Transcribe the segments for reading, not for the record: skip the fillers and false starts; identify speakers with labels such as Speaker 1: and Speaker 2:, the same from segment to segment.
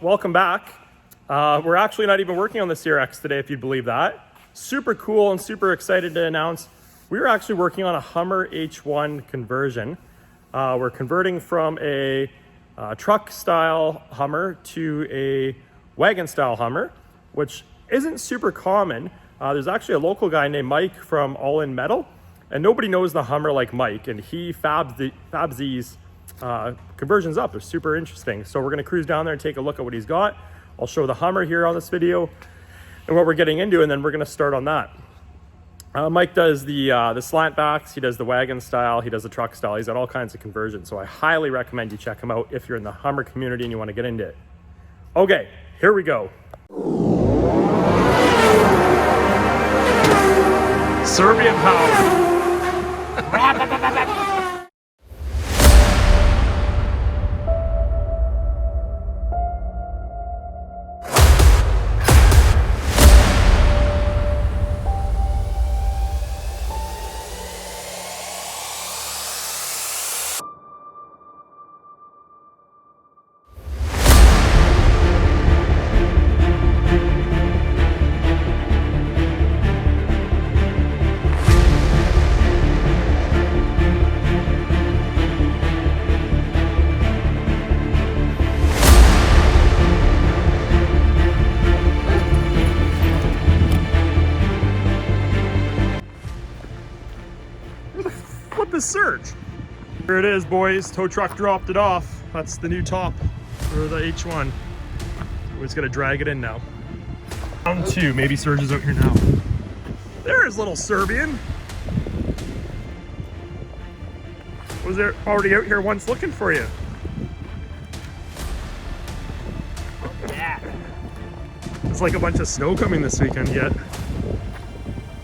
Speaker 1: welcome back. We're actually not even working on the CRX today, if you believe that. Super cool and super excited to announce we're actually working on a Hummer H1 conversion. We're converting from a truck style Hummer to a wagon style Hummer, which isn't super common. There's actually a local guy named Mike from All In Metal, and nobody knows the Hummer like Mike, and he fabs these conversions up. They're super interesting. So we're gonna cruise down there and take a look at what he's got. I'll show the Hummer here on this video and what we're getting into, and then we're gonna start on that. Mike does the slant backs, he does the wagon style, he does the truck style, he's got all kinds of conversions. So I highly recommend you check him out if you're in the Hummer community and you wanna get into it. Okay, here we go. Serbian power. The surge. Here it is, boys. Tow truck dropped it off. That's the new top for the H1. We're just gonna drag it in now. Round two. Maybe Surge is out here now. There's little Serbian. Was there already out here once looking for you?
Speaker 2: Yeah.
Speaker 1: It's like a bunch of snow coming this weekend yet.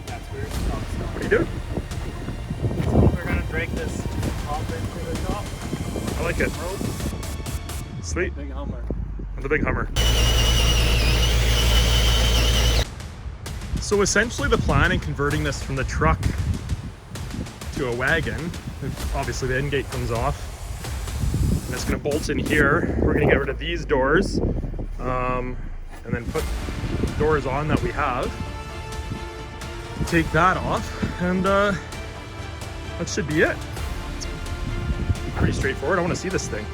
Speaker 2: That's weird.
Speaker 1: What are you doing?
Speaker 2: Break this top into the top.
Speaker 1: I like it.
Speaker 2: Rope.
Speaker 1: Sweet.
Speaker 2: Big Hummer.
Speaker 1: The big Hummer. So essentially the plan in converting this from the truck to a wagon, obviously the end gate comes off. I'm just gonna bolt in here. We're gonna get rid of these doors and then put doors on that we have. Take that off and that should be it. Pretty straightforward. I want to see this thing.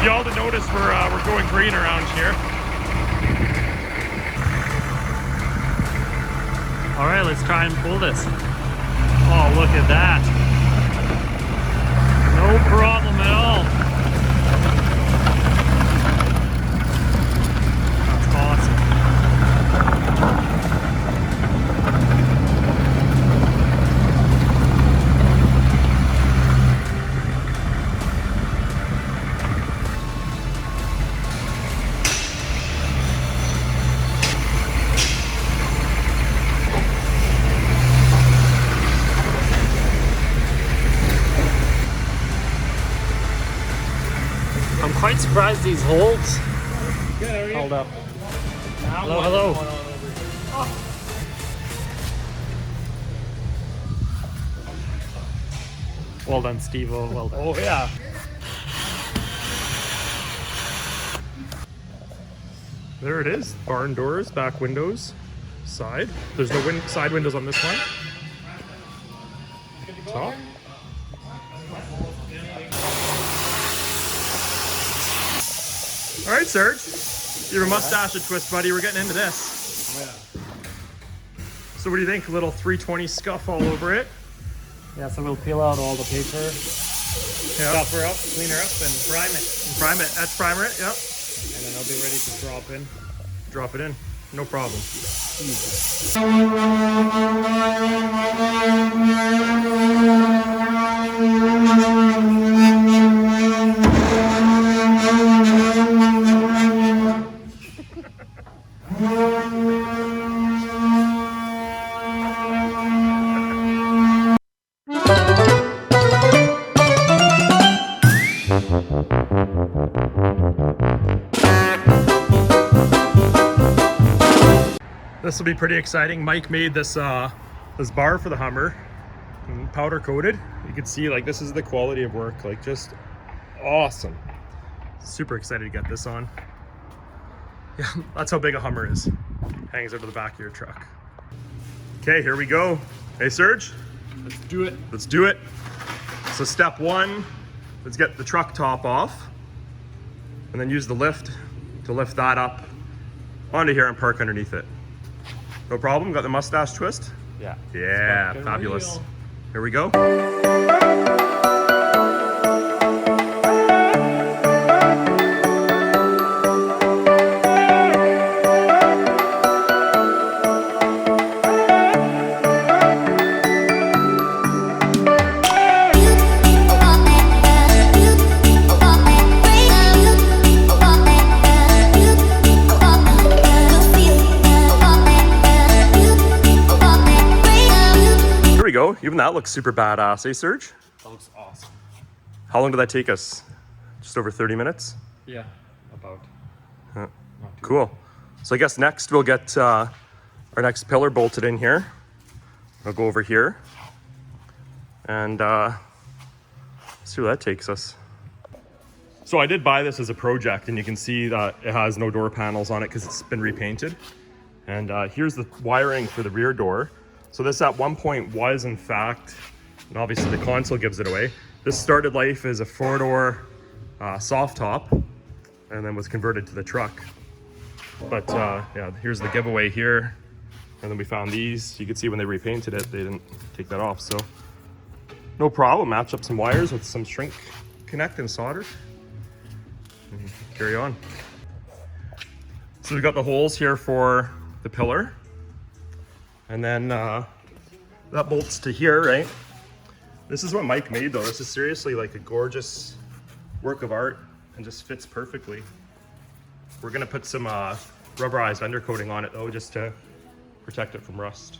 Speaker 1: Y'all to notice we're going green around here.
Speaker 2: All right, let's try and pull this. Oh, look at that. No problem at all. That's awesome. I'm quite surprised these holds.
Speaker 1: Good, hold up.
Speaker 2: Hello, hello.
Speaker 1: Well done, Steve-O. Well done.
Speaker 2: Oh yeah.
Speaker 1: There it is. Barn doors, back windows, side. There's no side windows on this one. Top. All right, Serge. You have a mustache a twist, buddy. We're getting into this. So what do you think? A little 320 scuff all over it.
Speaker 2: Yeah, so we'll peel out all the paper, stuff her up, clean her up, and prime it.
Speaker 1: Prime it. That's primer it. Yep.
Speaker 2: And then I'll be ready to drop in.
Speaker 1: Drop it in. No problem. This will be pretty exciting. Mike made this this bar for the Hummer, powder coated. You can see like this is the quality of work, like just awesome. Super excited to get this on. Yeah, that's how big a Hummer is. Hangs out of the back of your truck. Okay, here we go. Hey, Serge?
Speaker 2: Let's do it.
Speaker 1: Let's do it. So step one, let's get the truck top off and then use the lift to lift that up onto here and park underneath it. No problem, got the mustache twist?
Speaker 2: Yeah.
Speaker 1: Yeah, fabulous.
Speaker 2: Real.
Speaker 1: Here we go. Go. Even that looks super badass, eh, Serge?
Speaker 2: That looks awesome.
Speaker 1: How long did that take us? Just over 30 minutes?
Speaker 2: Yeah, about.
Speaker 1: Cool. So I guess next we'll get our next pillar bolted in here. I'll go over here and see where that takes us. So I did buy this as a project, and you can see that it has no door panels on it because it's been repainted. And here's the wiring for the rear door. So this at one point was, in fact, and obviously the console gives it away, this started life as a 4-door soft top and then was converted to the truck. But yeah, here's the giveaway here. And then we found these. You can see when they repainted it, they didn't take that off. So no problem, match up some wires with some shrink connect and solder. And carry on. So we've got the holes here for the pillar. And then that bolts to here, right? This is what Mike made though. This is seriously like a gorgeous work of art and just fits perfectly. We're gonna put some rubberized undercoating on it though, just to protect it from rust.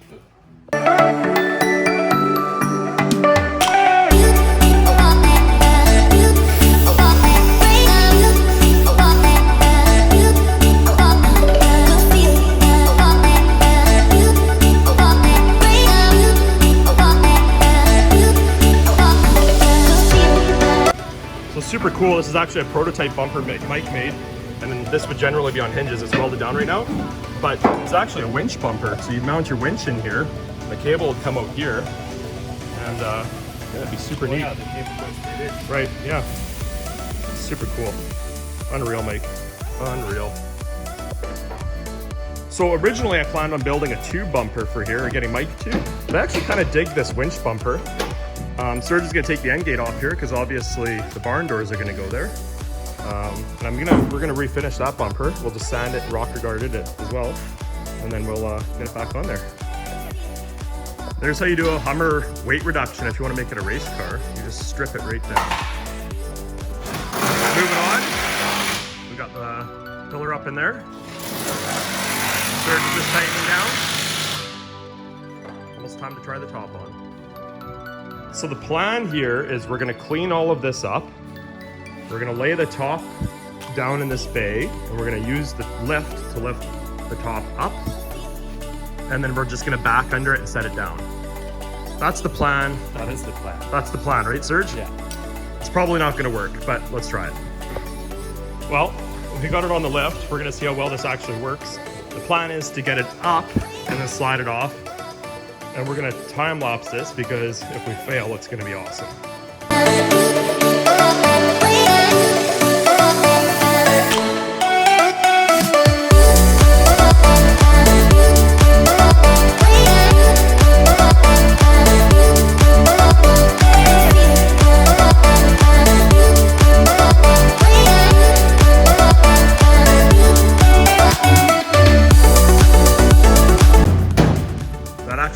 Speaker 1: Super cool. This is actually a prototype bumper Mike made, and then this would generally be on hinges. It's welded down right now, but it's actually a winch bumper. So you mount your winch in here, the cable would come out here, and yeah, it'd be super neat.
Speaker 2: Yeah, the cable goes straight in.
Speaker 1: Right, yeah. Super cool. Unreal, Mike. Unreal. So originally I planned on building a tube bumper for here, or getting Mike to, but I actually kind of dig this winch bumper. Serge is going to take the end gate off here because obviously the barn doors are going to go there. And we're going to refinish that bumper. We'll just sand it and rocker guarded it as well. And then we'll get it back on there. There's how you do a Hummer weight reduction if you want to make it a race car. You just strip it right down. Moving on. We got the pillar up in there. Serge is just tightening down. Almost time to try the top on. So the plan here is we're gonna clean all of this up. We're gonna lay the top down in this bay, and we're gonna use the lift to lift the top up. And then we're just gonna back under it and set it down. That's the plan.
Speaker 2: That is the plan.
Speaker 1: That's the plan, right, Serge?
Speaker 2: Yeah.
Speaker 1: It's probably not gonna work, but let's try it. Well, we got it on the lift. We're gonna see how well this actually works. The plan is to get it up and then slide it off. And we're gonna time lapse this because if we fail, it's gonna be awesome.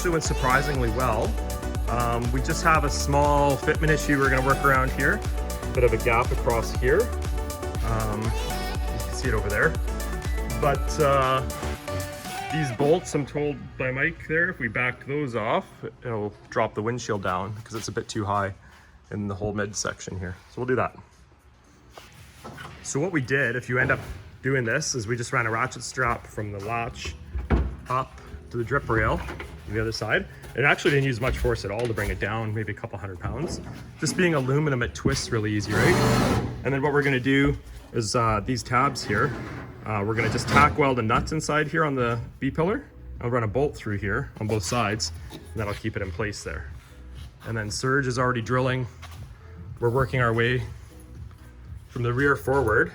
Speaker 1: Went surprisingly well. We just have a small fitment issue we're going to work around here. Bit of a gap across here. You can see it over there. But these bolts, I'm told by Mike there, if we back those off, it'll drop the windshield down because it's a bit too high in the whole mid section here. So we'll do that. So what we did, if you end up doing this, is we just ran a ratchet strap from the latch up to the drip rail on the other side. It actually didn't use much force at all to bring it down, maybe a couple 100 pounds. Just being aluminum, it twists really easy, right? And then what we're gonna do is these tabs here. We're gonna just tack weld the nuts inside here on the B-pillar. I'll run a bolt through here on both sides, and that'll keep it in place there. And then Serge is already drilling. We're working our way from the rear forward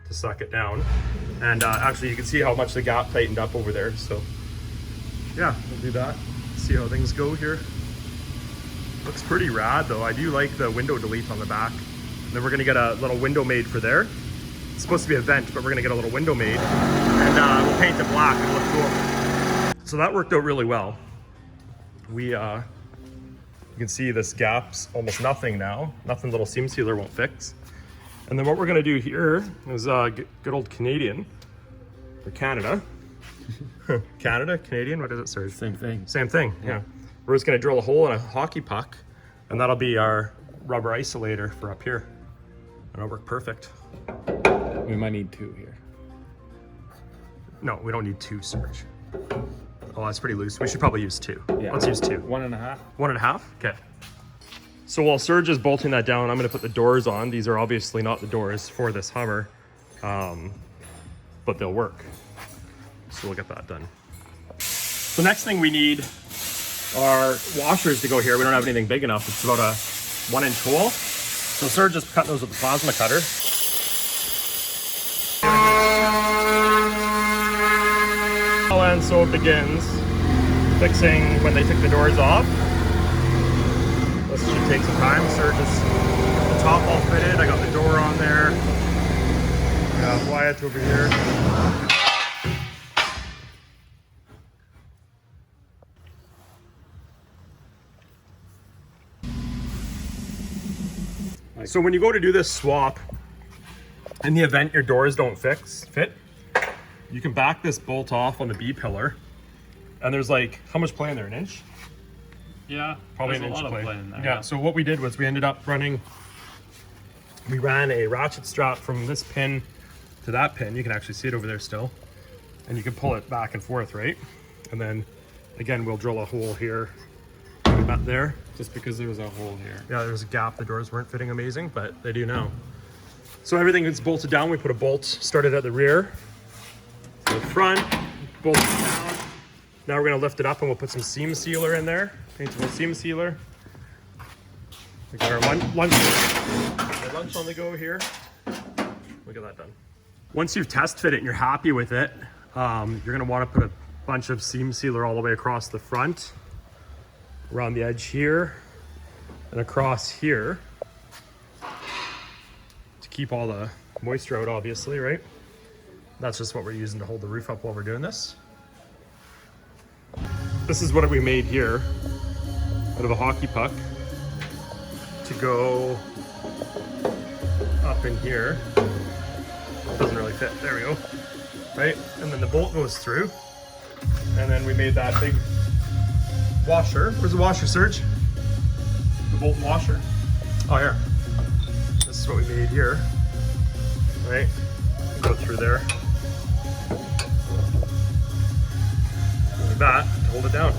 Speaker 1: to suck it down. And actually you can see how much the gap tightened up over there. So yeah, we'll do that. See how things go here. Looks pretty rad though. I do like the window delete on the back. And then we're gonna get a little window made for there. It's supposed to be a vent, but we're gonna get a little window made. And we'll paint it black, it'll look cool. So that worked out really well. You can see this gap's almost nothing now. Nothing little seam sealer won't fix. And then what we're gonna do here is good old Canadian, or Canada. Canada, Canadian, what does it serve?
Speaker 2: Same thing.
Speaker 1: Same thing, yeah. We're just gonna drill a hole in a hockey puck, and that'll be our rubber isolator for up here. And it'll work perfect.
Speaker 2: We might need 2 here.
Speaker 1: No, we don't need 2, Serge. Oh, that's pretty loose. We should probably use 2.
Speaker 2: Yeah.
Speaker 1: Let's use 2.
Speaker 2: 1.5.
Speaker 1: 1.5? Okay. So while Serge is bolting that down, I'm gonna put the doors on. These are obviously not the doors for this Hummer, but they'll work. So we'll get that done. So next thing we need are washers to go here. We don't have anything big enough. It's about a 1-inch hole. So Serge just cut those with the plasma cutter. And so it begins fixing when they took the doors off. This should take some time. Serge is got the top all fitted. I got the door on there. I got Wyatt over here. So when you go to do this swap, in the event your doors don't fit, you can back this bolt off on the B-pillar, and there's like, how much play in there, 1 inch?
Speaker 2: Yeah,
Speaker 1: Probably
Speaker 2: there's
Speaker 1: an
Speaker 2: a
Speaker 1: inch
Speaker 2: lot
Speaker 1: play.
Speaker 2: of play in there.
Speaker 1: Yeah, so what we did was we ended up we ran a ratchet strap from this pin to that pin. You can actually see it over there still. And you can pull it back and forth, right? And then, again, we'll drill a hole here, up there.
Speaker 2: Just because there was a hole here.
Speaker 1: Yeah, there's a gap. The doors weren't fitting amazing, but they do now. So everything is bolted down. We put a bolt, started at the rear, to the front, bolted down. Now we're gonna lift it up and we'll put some seam sealer in there, paintable seam sealer. We got our lunch on the go here. Look at that done. Once you've test fit it and you're happy with it, you're gonna wanna put a bunch of seam sealer all the way across the front, around the edge here, and across here to keep all the moisture out, obviously, right? That's just what we're using to hold the roof up while we're doing this. This is what we made here out of a hockey puck to go up in here. It doesn't really fit. There we go. Right? And then the bolt goes through. And then we made that big washer. Where's the washer, Serge? The bolt and washer? Oh, here. This is what we made here. Right? Go through there. Like that to hold it down.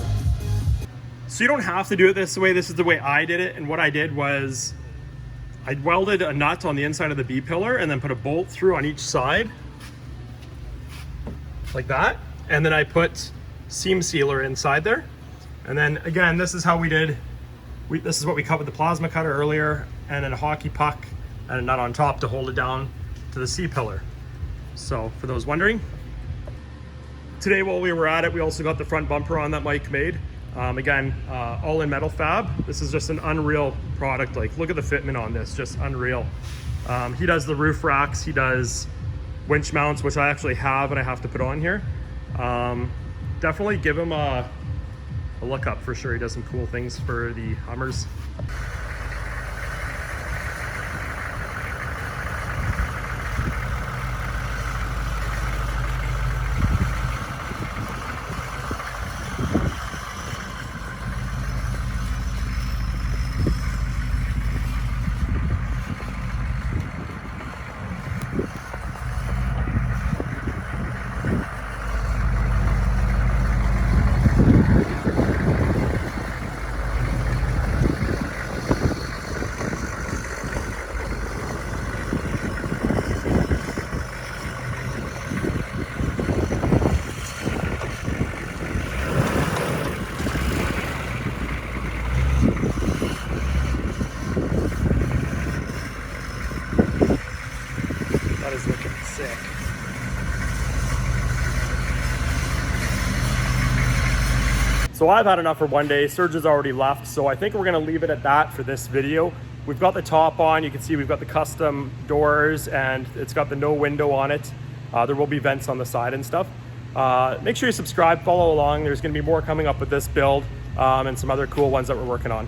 Speaker 1: So you don't have to do it this way. This is the way I did it. And what I did was I welded a nut on the inside of the B-pillar and then put a bolt through on each side. Like that. And then I put seam sealer inside there. And then again, this is how we did, this is what we cut with the plasma cutter earlier, and then a hockey puck and a nut on top to hold it down to the C-pillar. So for those wondering, today while we were at it, we also got the front bumper on that Mike made. Again, all in metal fab. This is just an unreal product. Like, look at the fitment on this, just unreal. He does the roof racks, he does winch mounts, which I actually have and I have to put on here. Definitely give him a look up for sure. He does some cool things for the Hummers. So I've had enough for one day. Serge has already left, so I think we're gonna leave it at that for this video. We've got the top on. You can see we've got the custom doors and it's got the no window on it. There will be vents on the side and stuff. Make sure you subscribe, follow along. There's gonna be more coming up with this build and some other cool ones that we're working on.